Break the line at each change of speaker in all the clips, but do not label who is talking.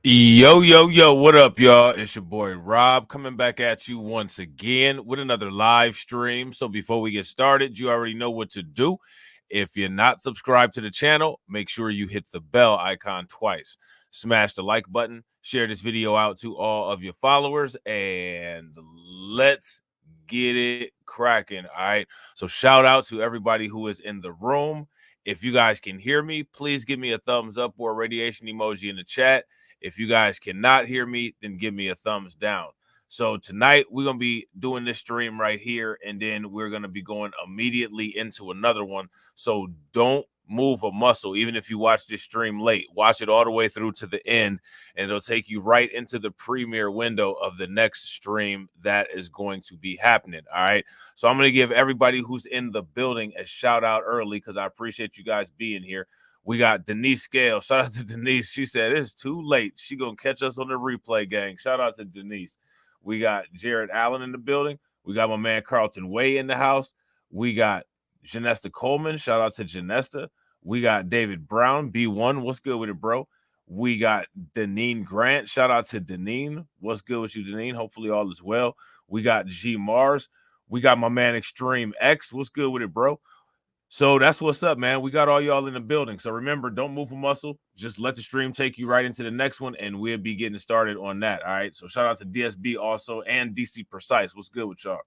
Yo, yo, yo, what up, y'all? It's your boy Rob coming back at you once again with another live stream. So before we get started, you already know what to do. If you're not subscribed to the channel, make sure you hit the bell icon twice. Smash the like button, share this video out to all of your followers, and let's get it cracking. All right. So shout out to everybody who is in the room. If you guys can hear me, please give me a thumbs up or a radiation emoji in the chat. If you guys cannot hear me, then give me a thumbs down. So tonight we're going to be doing this stream right here, and then we're going to be going immediately into another one. So don't move a muscle. Even if you watch this stream late, watch it all the way through to the end, and it'll take you right into the premiere window of the next stream that is going to be happening. All right. So I'm going to give everybody who's in the building a shout out early because I appreciate you guys being here. We got Denise Scale. Shout out to Denise. She said it's too late. She gonna catch us on the replay, gang. Shout out to Denise. We got Jared Allen in the building. We got my man Carlton Way in the house. We got Janesta Coleman. Shout out to Janesta. We got David Brown, B1. What's good with it, bro? We got Deneen Grant. Shout out to Deneen. What's good with you, Deneen? Hopefully all is well. We got G Mars. We got my man Extreme X. What's good with it, bro? So that's what's up, man. We got all y'all in the building. So remember, don't move a muscle. Just let the stream take you right into the next one, and we'll be getting started on that. All right. So shout out to DSB also and DC Precise. What's good with y'all?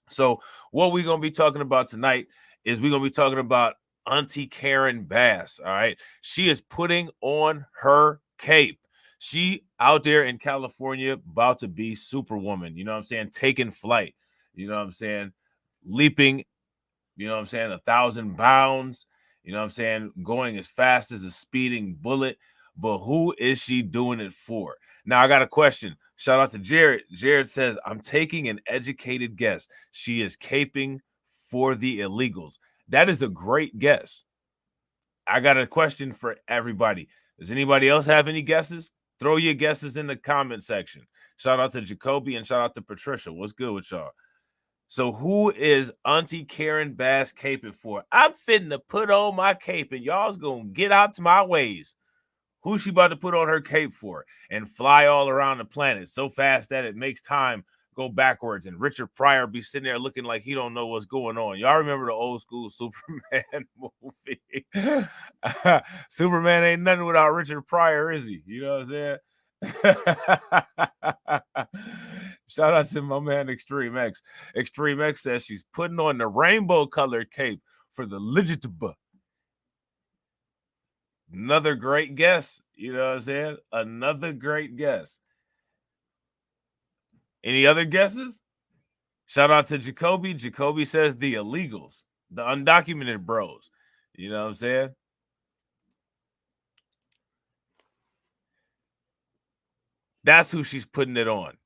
So what we're gonna be talking about tonight is we're gonna be talking about Auntie Karen Bass. All right. She is putting on her cape. She out there in California about to be Superwoman. You know what I'm saying? Taking flight. You know what I'm saying? Leaping. You know what I'm saying? 1,000 pounds. You know what I'm saying? Going as fast as a speeding bullet. But who is she doing it for? Now, I got a question. Shout out to Jared. Jared says, I'm taking an educated guess. She is caping for the illegals. That is a great guess. I got a question for everybody. Does anybody else have any guesses? Throw your guesses in the comment section. Shout out to Jacoby and shout out to Patricia. What's good with y'all? So who is Auntie Karen Bass caping for? I'm fitting to put on my cape and y'all's going to get out to my ways. Who's she about to put on her cape for and fly all around the planet so fast that it makes time go backwards and Richard Pryor be sitting there looking like he don't know what's going on. Y'all remember the old school Superman movie? Superman ain't nothing without Richard Pryor, is he? You know what I'm saying? Shout out to my man Extreme X. Extreme X says she's putting on the rainbow colored cape for the legitimate. Another great guess. You know what I'm saying? Another great guess. Any other guesses? Shout out to Jacoby. Jacoby says the illegals, the undocumented bros. You know what I'm saying? That's who she's putting it on.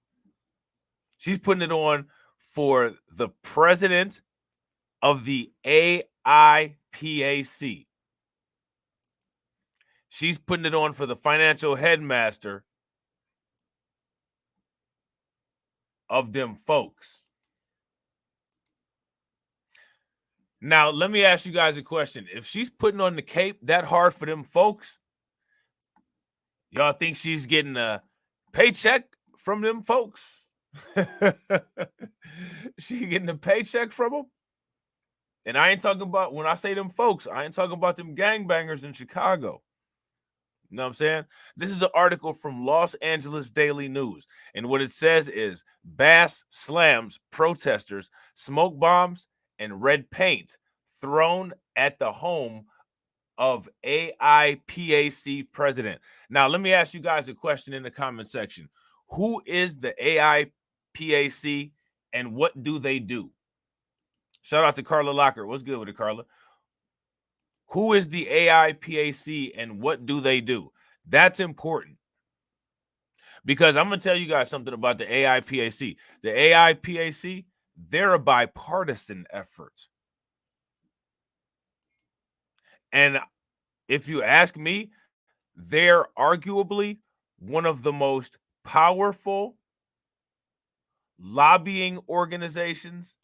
She's putting it on for the president of the AIPAC. She's putting it on for the financial headmaster of them folks. Now, let me ask you guys a question. If she's putting on the cape that hard for them folks, y'all think she's getting a paycheck from them folks? She getting a paycheck from them? And I ain't talking about, when I say them folks, I ain't talking about them gangbangers in Chicago. You know what I'm saying? This is an article from Los Angeles Daily News. And what it says is Bass slams protesters, smoke bombs, and red paint thrown at the home of AIPAC president. Now, let me ask you guys a question in the comment section. Who is the AIPAC and what do they do? Shout out to Carla Locker. What's good with it, Carla? Who is the AIPAC and what do they do? That's important. Because I'm going to tell you guys something about the AIPAC. The AIPAC, they're a bipartisan effort. And if you ask me, they're arguably one of the most powerful lobbying organizations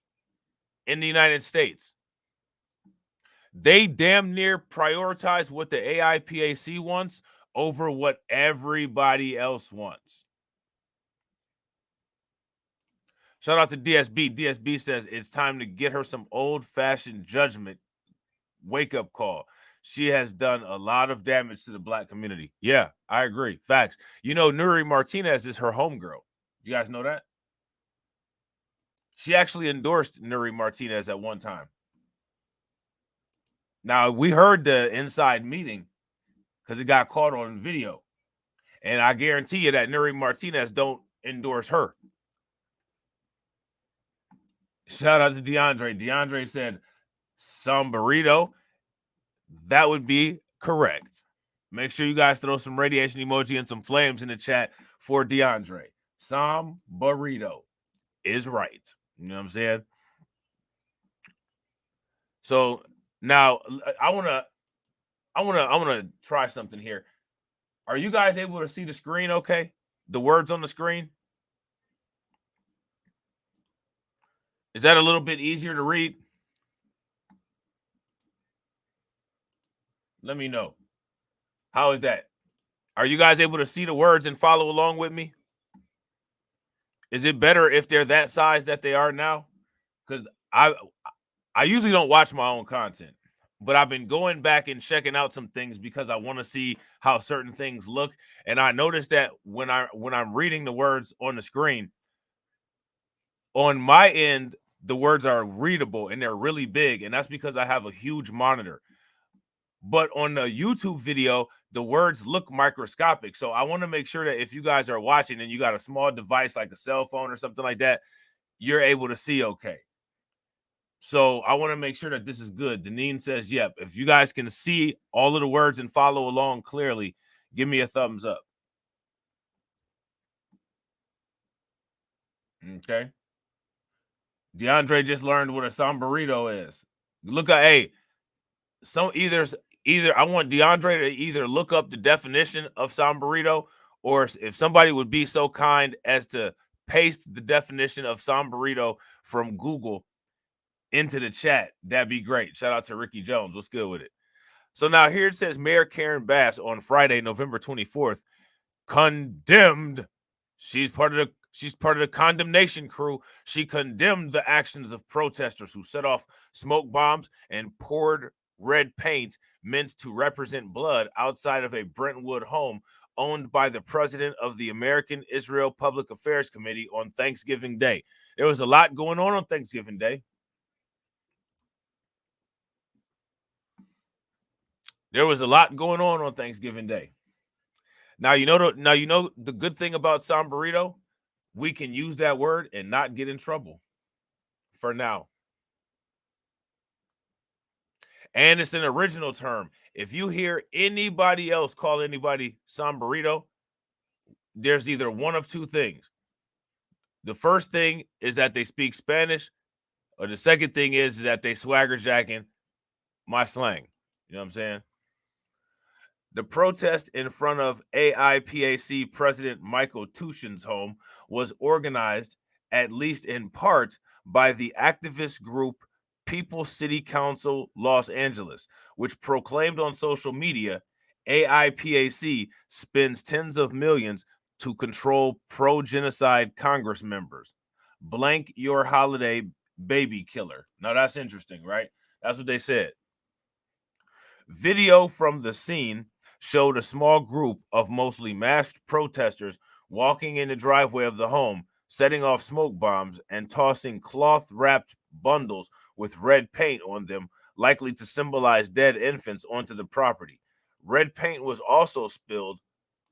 in the United States. They damn near prioritize what the AIPAC wants over what everybody else wants. Shout out to DSB. DSB says it's time to get her some old-fashioned judgment wake-up call. She has done a lot of damage to the black community. Yeah, I agree. Facts. You know, Nuri Martinez is her homegirl. Do you guys know that? She actually endorsed Nuri Martinez at one time. Now, we heard the inside meeting because it got caught on video. And I guarantee you that Nuri Martinez don't endorse her. Shout out to DeAndre. DeAndre said, some burrito. That would be correct. Make sure you guys throw some radiation emoji and some flames in the chat for DeAndre. Some burrito is right. You know what I'm saying? So now I wanna try something here. Are you guys able to see the screen okay? The words on the screen? Is that a little bit easier to read? Let me know. How is that? Are you guys able to see the words and follow along with me? Is it better if they're that size that they are now? Because I usually don't watch my own content, but I've been going back and checking out some things because I want to see how certain things look. And I noticed that when I'm reading the words on the screen, on my end, the words are readable and they're really big, and that's because I have a huge monitor. But on the YouTube video, the words look microscopic. So I want to make sure that if you guys are watching and you got a small device like a cell phone or something like that, you're able to see okay. So I want to make sure that this is good. Deneen says, yep. If you guys can see all of the words and follow along clearly, give me a thumbs up. Okay. DeAndre just learned what a sombrerito is. Look at, hey, either I want DeAndre to either look up the definition of sombrerito, or if somebody would be so kind as to paste the definition of sombrerito from Google into the chat, that'd be great. Shout out to Ricky Jones. What's good with it? So now here it says Mayor Karen Bass on Friday, November 24th, condemned. She's part of the condemnation crew. She condemned the actions of protesters who set off smoke bombs and poured red paint meant to represent blood outside of a Brentwood home owned by the president of the American Israel Public Affairs Committee on Thanksgiving Day. There was a lot going on Thanksgiving Day. There was a lot going on Thanksgiving Day. Now you know the good thing about sombrerito, we can use that word and not get in trouble for now. And it's an original term. If you hear anybody else call anybody sombrerito, there's either one of two things. The first thing is that they speak Spanish, or the second thing is that they swagger jacking my slang. You know what I'm saying? The protest in front of AIPAC President Michael Tushin's home was organized, at least in part, by the activist group People City Council Los Angeles, which proclaimed on social media AIPAC spends tens of millions to control pro-genocide Congress members. Blank your holiday, baby killer. Now that's interesting, right? That's what they said. Video from the scene showed a small group of mostly masked protesters walking in the driveway of the home, setting off smoke bombs and tossing cloth-wrapped bundles with red paint on them, likely to symbolize dead infants, onto the property. Red paint was also spilled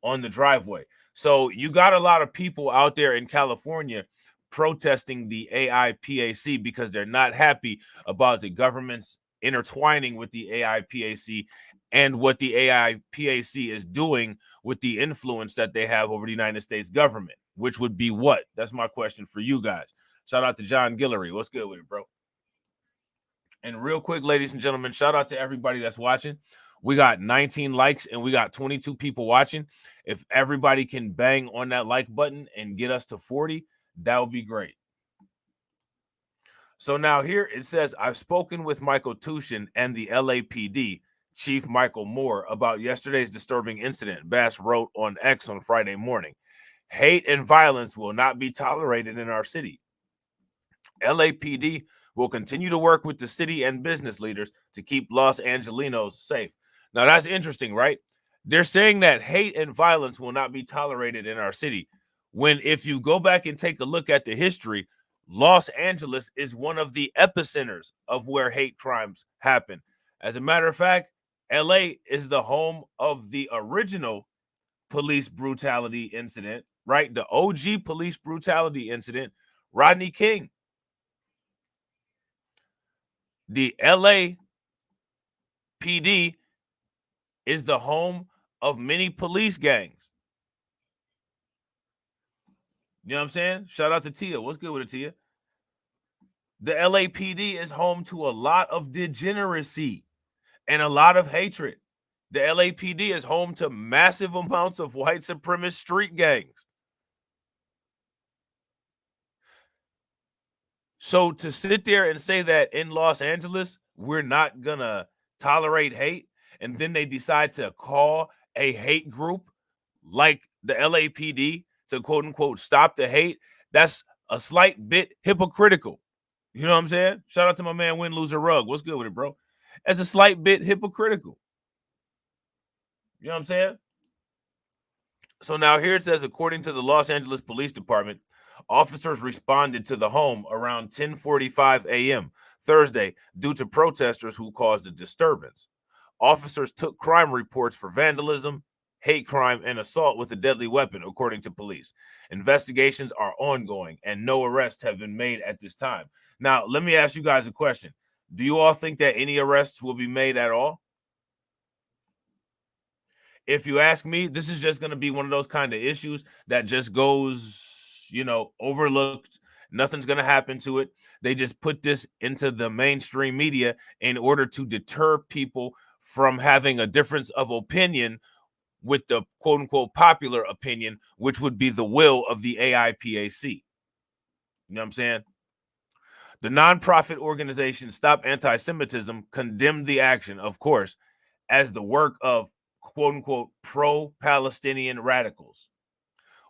on the driveway. So you got a lot of people out there in California protesting the AIPAC because they're not happy about the government's intertwining with the AIPAC and what the AIPAC is doing with the influence that they have over the United States government, which would be what? That's my question for you guys. Shout out to John Guillory. What's good with it, bro? And real quick, ladies and gentlemen, shout out to everybody that's watching. We got 19 likes and we got 22 people watching. If everybody can bang on that like button and get us to 40, that would be great. So now here it says, I've spoken with Michael Tushin and the LAPD Chief Michael Moore about yesterday's disturbing incident. Bass wrote on X on Friday morning, "Hate and violence will not be tolerated in our city. LAPD will continue to work with the city and business leaders to keep Los Angelinos safe." Now, that's interesting, right? They're saying that hate and violence will not be tolerated in our city. When, if you go back and take a look at the history, Los Angeles is one of the epicenters of where hate crimes happen. As a matter of fact, LA is the home of the original police brutality incident, right? The OG police brutality incident, Rodney King. The LA PD is the home of many police gangs. You know what I'm saying? Shout out to Tia. What's good with it, Tia? The LAPD is home to a lot of degeneracy and a lot of hatred. The LAPD is home to massive amounts of white supremacist street gangs. So to sit there and say that in Los Angeles, we're not going to tolerate hate, and then they decide to call a hate group like the LAPD to quote unquote stop the hate, that's a slight bit hypocritical. You know what I'm saying? Shout out to my man Win Loser Rug. What's good with it, bro? That's a slight bit hypocritical. You know what I'm saying? So now here it says, according to the Los Angeles Police Department, officers responded to the home around 10:45 a.m. Thursday due to protesters who caused a disturbance. Officers took crime reports for vandalism, hate crime, and assault with a deadly weapon, according to police. Investigations are ongoing and no arrests have been made at this time. Now, let me ask you guys a question. Do you all think that any arrests will be made at all? If you ask me, this is just going to be one of those kind of issues that just goes, overlooked. Nothing's going to happen to it. They just put this into the mainstream media in order to deter people from having a difference of opinion with the quote unquote popular opinion, which would be the will of the AIPAC. You know what I'm saying? The nonprofit organization Stop Anti-Semitism condemned the action, of course, as the work of quote unquote pro-Palestinian radicals.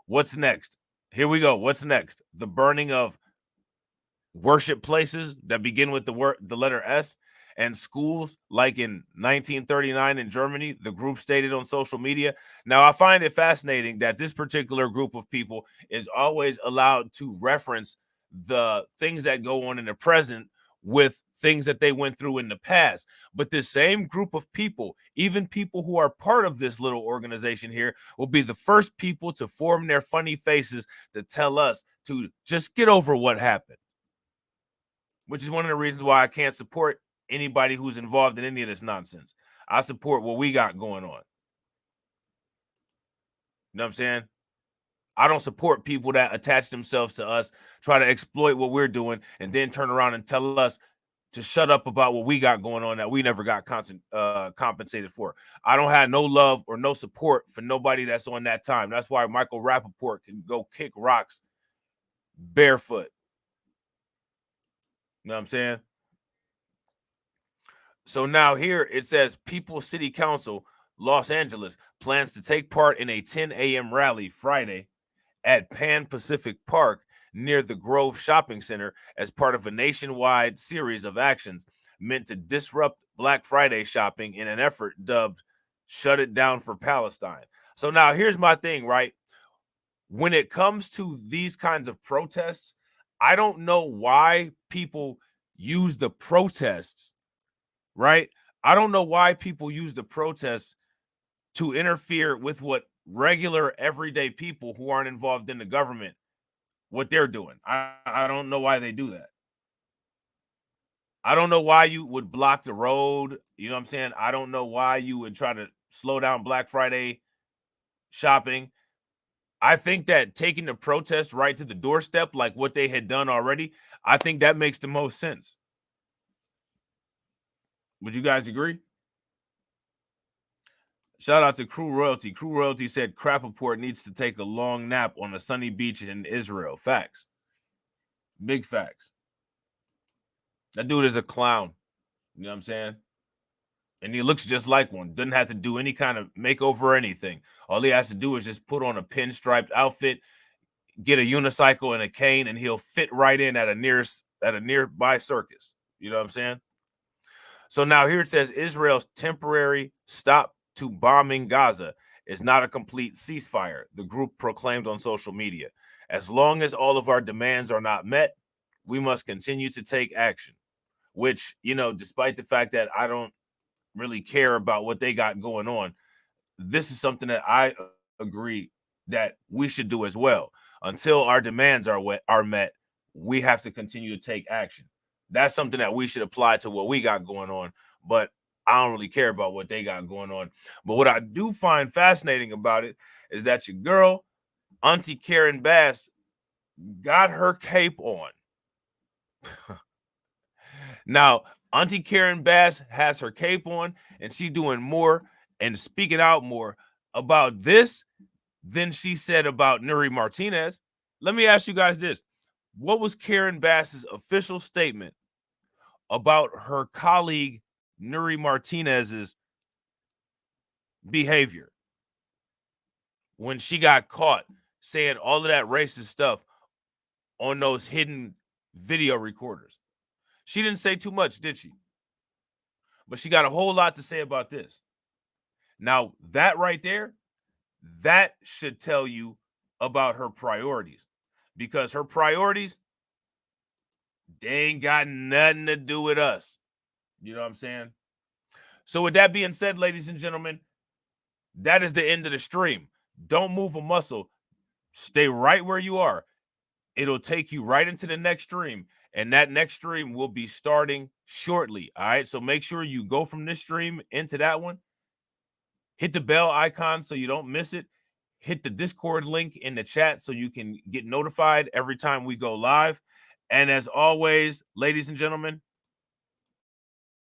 What's next? Here we go. What's next? The burning of worship places that begin with the letter S, and schools like in 1939 in Germany, the group stated on social media. Now, I find it fascinating that this particular group of people is always allowed to reference the things that go on in the present with things that they went through in the past. But this same group of people, even people who are part of this little organization here, will be the first people to form their funny faces to tell us to just get over what happened. Which is one of the reasons why I can't support anybody who's involved in any of this nonsense. I support what we got going on. You know what I'm saying? I don't support people that attach themselves to us, try to exploit what we're doing, and then turn around and tell us to shut up about what we got going on that we never got compensated for. I don't have no love or no support for nobody that's on that time. That's why Michael Rappaport can go kick rocks barefoot. You know what I'm saying? So now here it says People's City Council, Los Angeles, plans to take part in a 10 a.m. rally Friday at Pan Pacific Park near the Grove Shopping Center as part of a nationwide series of actions meant to disrupt Black Friday shopping in an effort dubbed Shut It Down for Palestine. So now here's my thing, right? When it comes to these kinds of protests, I don't know why people use the protests, right? I don't know why people use the protests to interfere with what regular everyday people who aren't involved in the government, what they're doing. I don't know why they do that. I don't know why you would block the road. You know what I'm saying? I don't know why you would try to slow down Black Friday shopping. I think that taking the protest right to the doorstep, like what they had done already, I think that makes the most sense. Would you guys agree? Shout out to Crew Royalty. Crew Royalty said Crapaport needs to take a long nap on a sunny beach in Israel. Facts. Big facts. That dude is a clown. You know what I'm saying? And he looks just like one. Doesn't have to do any kind of makeover or anything. All he has to do is just put on a pinstriped outfit, get a unicycle and a cane, and he'll fit right in at a nearby circus. You know what I'm saying? So now here it says Israel's temporary stop to bombing Gaza is not a complete ceasefire, the group proclaimed on social media. As long as all of our demands are not met, we must continue to take action. Which, despite the fact that I don't really care about what they got going on, this is something that I agree that we should do as well. Until our demands are met, we have to continue to take action. That's something that we should apply to what we got going on, but I don't really care about what they got going on. But what I do find fascinating about it is that your girl, Auntie Karen Bass, got her cape on. Now, Auntie Karen Bass has her cape on, and she's doing more and speaking out more about this than she said about Nuri Martinez. Let me ask you guys this. What was Karen Bass's official statement about her colleague Nuri Martinez's behavior when she got caught saying all of that racist stuff on those hidden video recorders? She didn't say too much, did she? But she got a whole lot to say about this. Now, that right there, that should tell you about her priorities, because her priorities, they ain't got nothing to do with us. You know what I'm saying? So with that being said, ladies and gentlemen, that is the end of the stream. Don't move a muscle. Stay right where you are. It'll take you right into the next stream, and that next stream will be starting shortly. All right, so make sure you go from this stream into that one. Hit the bell icon so you don't miss it. Hit the Discord link in the chat so you can get notified every time we go live. And as always, ladies and gentlemen,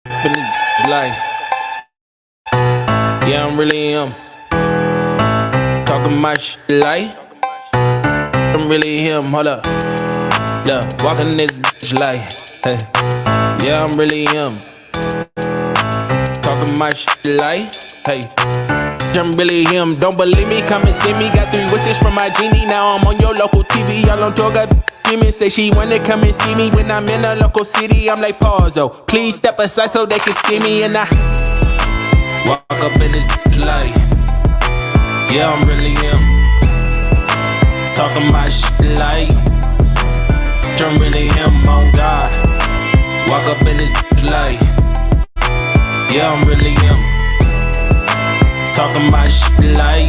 life. Yeah, I'm really talking my shit like I'm really him. Hold up, look, walking this bitch like, hey. Yeah, I'm really talking my shit like, hey. I'm really him. Don't believe me? Come and see me. Got 3 wishes from my genie. Now I'm on your local TV. Y'all on tour. Got demons. Say she wanna come and see me when I'm in a local city. I'm like, pause though. Please step aside so they can see me. And I walk up in this light. Yeah, I'm really him. Talking my shit like I'm really him. On God. Walk up in this light. Yeah, I'm really him. Talking my shit like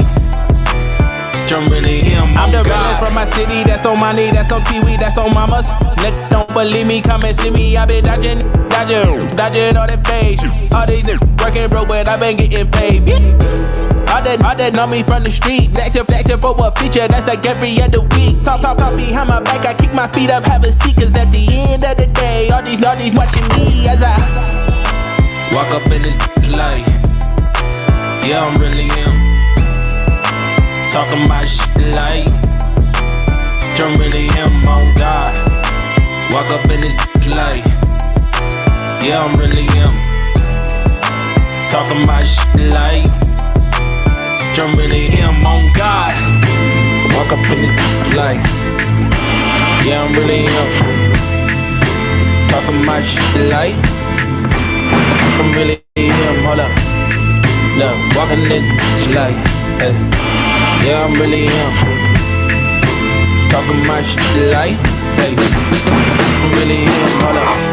I'm really him. I'm the realest from my city. That's on my knee, that's on TV, that's on mamas. Niggas don't believe me, come and see me. I been dodging all that fake. All these niggas working broke, but I been getting paid. All that know me from the street. Flexing for what feature, that's like every other week. Talk behind my back, I kick my feet up, have a seat. Cause at the end of the day, all these watching me as I walk up in this light. Yeah, I'm really him. Talking my shit like I'm really him. On God. Walk up in this light. Yeah, I'm really him. Talking my shit like I'm really him. On God. Walk up in this light. Yeah, I'm really him. Talking my shit like I'm really him. Hold up. Look, walking this bitch like, hey. Yeah, I'm really him. Talking my shit like, hey. I'm really him, hold up.